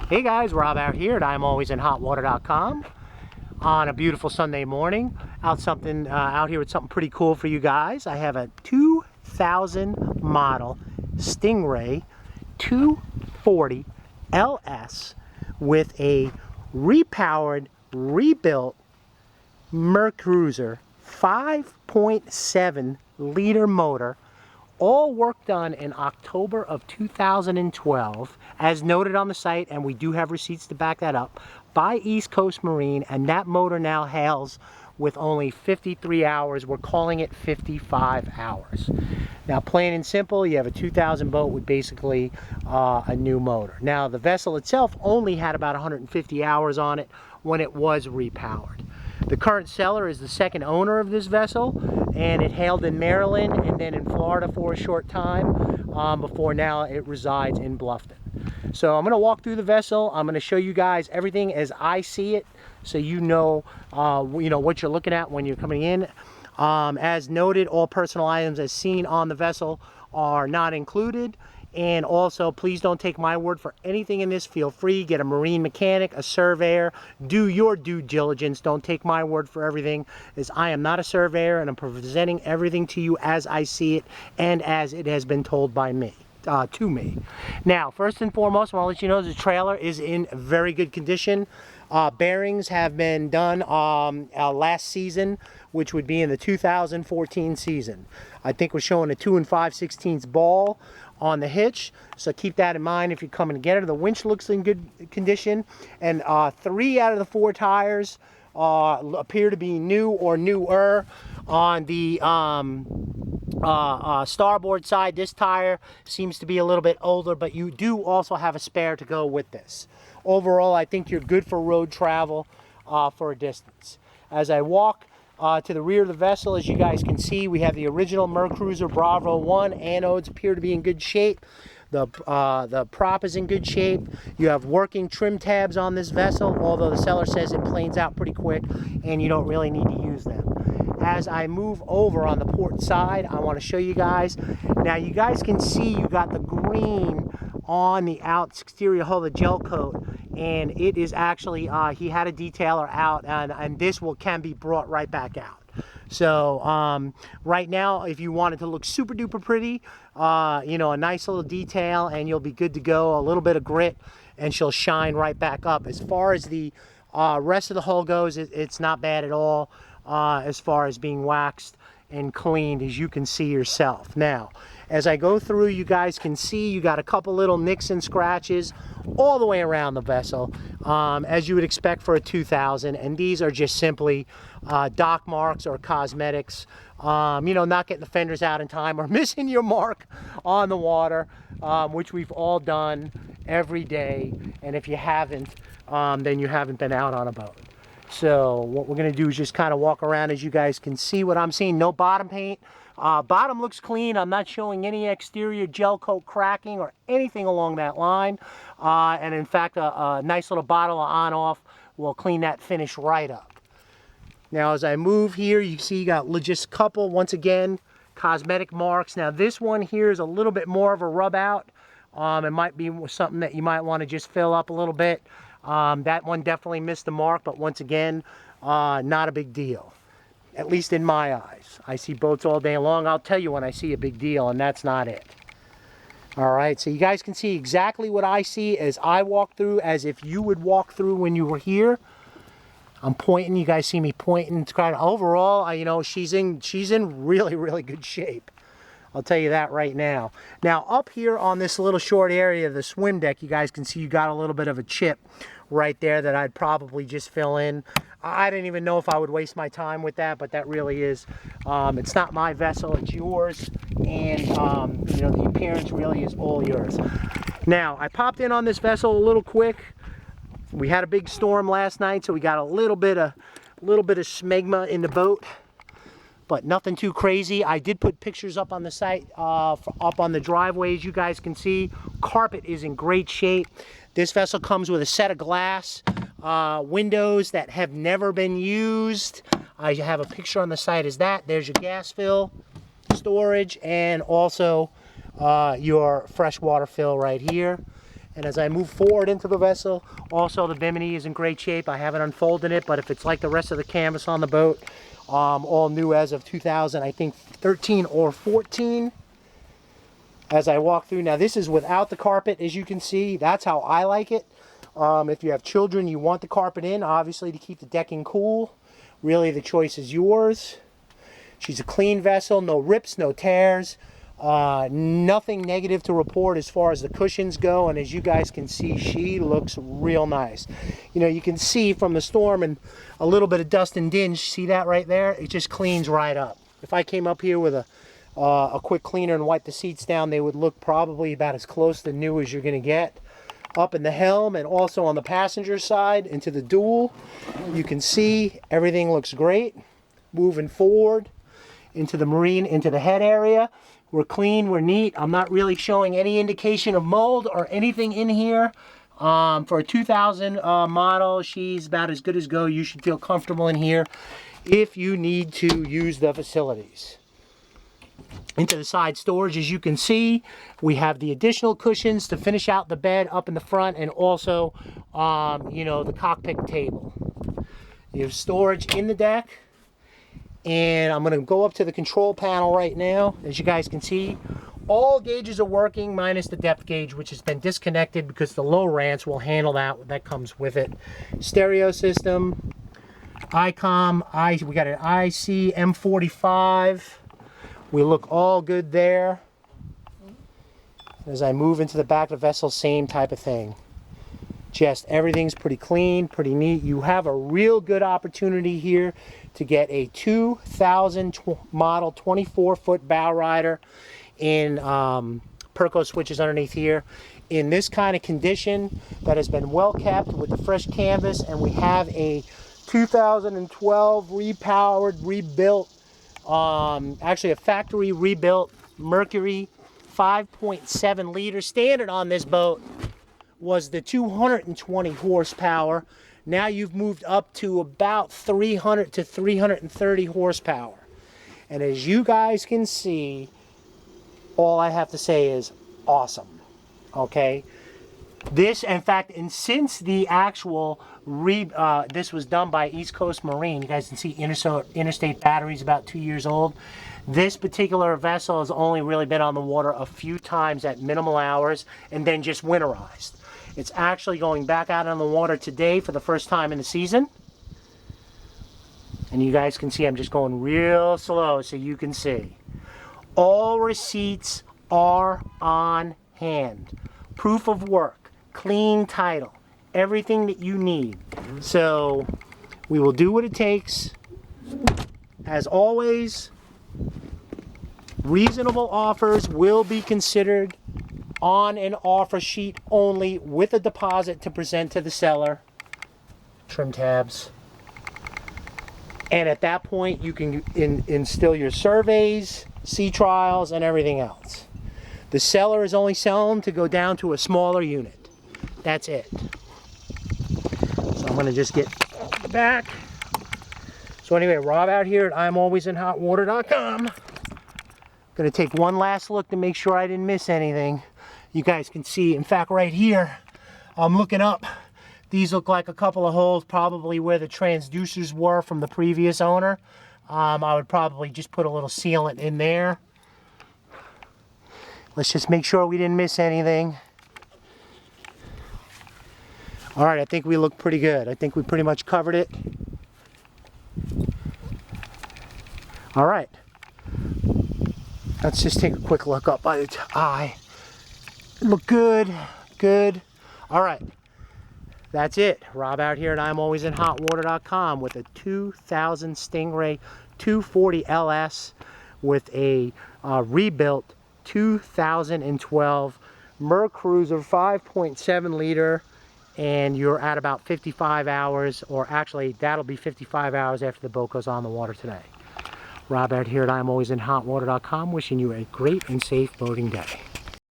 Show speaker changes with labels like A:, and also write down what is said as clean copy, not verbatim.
A: Hey guys, Rob out here at ImAlwaysInHotWater.com on a beautiful Sunday morning. Out here with something pretty cool for you guys. I have a 2000 model Stingray 240 LS with a repowered, rebuilt Mercruiser 5.7 liter motor. All work done in October of 2012, as noted on the site, and we do have receipts to back that up, by East Coast Marine, and that motor now hails with only 53 hours. We're calling it 55 hours. Now, plain and simple, you have a 2000 boat with basically a new motor. Now, the vessel itself only had about 150 hours on it when it was repowered. The current seller is the second owner of this vessel, and it hailed in Maryland and then in Florida for a short time before now it resides in Bluffton. So I'm going to walk through the vessel. I'm going to show you guys everything as I see it, so you know what you're looking at when you're coming in. As noted, all personal items as seen on the vessel are not included. And also, please don't take my word for anything in this. Feel free, get a marine mechanic, a surveyor, do your due diligence. Don't take my word for everything, as I am not a surveyor, and I'm presenting everything to you as I see it and as it has been told by me. To me. Now, first and foremost, I want to let you know the trailer is in very good condition. Bearings have been done last season, which would be in the 2014 season. I think we're showing a 2 5/16 ball on the hitch, so keep that in mind if you're coming to get it. The winch looks in good condition, and 3 out of the 4 tires appear to be new or newer. On the starboard side, this tire seems to be a little bit older, but you do also have a spare to go with this. Overall, I think you're good for road travel for a distance. As I walk to the rear of the vessel, as you guys can see, we have the original Mercruiser Bravo 1. Anodes appear to be in good shape. The prop is in good shape. You have working trim tabs on this vessel, although the seller says it planes out pretty quick and you don't really need to use them. As I move over on the port side, I want to show you guys. Now, you guys can see you got the green on the exterior hull, the gel coat, and it is actually, he had a detailer out, and this can be brought right back out. So right now, if you want it to look super duper pretty, a nice little detail, and you'll be good to go. A little bit of grit and she'll shine right back up. As far as the rest of the hull goes, it's not bad at all as far as being waxed and cleaned, as you can see yourself. Now, as I go through, you guys can see you got a couple little nicks and scratches all the way around the vessel, as you would expect for a 2000, and these are just simply dock marks or cosmetics. Not getting the fenders out in time or missing your mark on the water, which we've all done every day, and if you haven't, then you haven't been out on a boat. So what we're going to do is just kind of walk around, as you guys can see what I'm seeing. No bottom paint. Bottom looks clean. I'm not showing any exterior gel coat cracking or anything along that line. And in fact, a nice little bottle of on-off will clean that finish right up. Now, as I move here, you see you got just a couple, once again, cosmetic marks. Now, this one here is a little bit more of a rub out. It might be something that you might want to just fill up a little bit. That one definitely missed the mark, but once again, not a big deal. At least in my eyes. I see boats all day long. I'll tell you when I see a big deal, and that's not it. All right, so you guys can see exactly what I see as I walk through, as if you would walk through when you were here. I'm pointing. You guys see me pointing. Overall, she's in really, really good shape. I'll tell you that right now. Now, up here on this little short area of the swim deck, you guys can see you got a little bit of a chip right there that I'd probably just fill in. I didn't even know if I would waste my time with that, but that really is, it's not my vessel, it's yours, and the appearance really is all yours. Now, I popped in on this vessel a little quick. We had a big storm last night, so we got a little bit of smegma in the boat, but nothing too crazy. I did put pictures up on the site, up on the driveway, as you guys can see. Carpet is in great shape. This vessel comes with a set of glass windows that have never been used. I have a picture on the site as that. There's your gas fill, storage, and also your freshwater fill right here. And as I move forward into the vessel, also the Bimini is in great shape. I haven't unfolded it, but if it's like the rest of the canvas on the boat, all new as of 2000, I think 13 or 14. As I walk through, now this is without the carpet, as you can see. That's how I like it. If you have children, you want the carpet in, obviously, to keep the decking cool. Really, the choice is yours. She's a clean vessel, no rips, no tears. Nothing negative to report as far as the cushions go, and as you guys can see, she looks real nice. You know, you can see from the storm and a little bit of dust and dinge, see that right there? It just cleans right up. If I came up here with a quick cleaner and wiped the seats down, they would look probably about as close to new as you're going to get. Up in the helm and also on the passenger side into the dual, you can see everything looks great. Moving forward into the marine, into the head area, we're clean, we're neat. I'm not really showing any indication of mold or anything in here. For a 2000 model, she's about as good as go. You should feel comfortable in here if you need to use the facilities. Into the side storage, as you can see, we have the additional cushions to finish out the bed up in the front, and also, you know, the cockpit table. You have storage in the deck. And I'm going to go up to the control panel right now. As you guys can see, all gauges are working minus the depth gauge, which has been disconnected because the low rants will handle that comes with it. Stereo system, ICOM, we got an IC M45. We look all good there. As I move into the back of the vessel, same type of thing. Just everything's pretty clean, pretty neat. You have a real good opportunity here to get a 2000 model 24-foot Bowrider in Perco switches underneath here in this kind of condition that has been well kept with the fresh canvas, and we have a 2012 repowered, rebuilt, actually a factory rebuilt Mercury 5.7 liter. Standard on this boat was the 220 horsepower. Now you've moved up to about 300 to 330 horsepower. And as you guys can see, all I have to say is awesome. Okay? This, in fact, and since the actual, this was done by East Coast Marine, you guys can see interstate batteries about 2 years old. This particular vessel has only really been on the water a few times at minimal hours and then just winterized. It's actually going back out on the water today for the first time in the season. And you guys can see I'm just going real slow so you can see. All receipts are on hand. Proof of work, clean title, everything that you need. So we will do what it takes. As always, reasonable offers will be considered on an offer sheet only with a deposit to present to the seller. Trim tabs. And at that point, you can instill your surveys, sea trials, and everything else. The seller is only selling to go down to a smaller unit. That's it. So I'm going to just get the back. So anyway, Rob out here at ImAlwaysInHotWater.com. Going to take one last look to make sure I didn't miss anything. You guys can see, in fact, right here, I'm looking up. These look like a couple of holes, probably where the transducers were from the previous owner. I would probably just put a little sealant in there. Let's just make sure we didn't miss anything. All right, I think we look pretty good. I think we pretty much covered it. All right. Let's just take a quick look up by the eye. Look good, good. All right, that's it. Rob out here at ImAlwaysInHotWater.com with a 2000 Stingray 240 LS with a rebuilt 2012 Mercruiser 5.7 liter, and you're at about 55 hours, or actually that'll be 55 hours after the boat goes on the water today. Rob out here at ImAlwaysInHotWater.com, wishing you a great and safe boating day.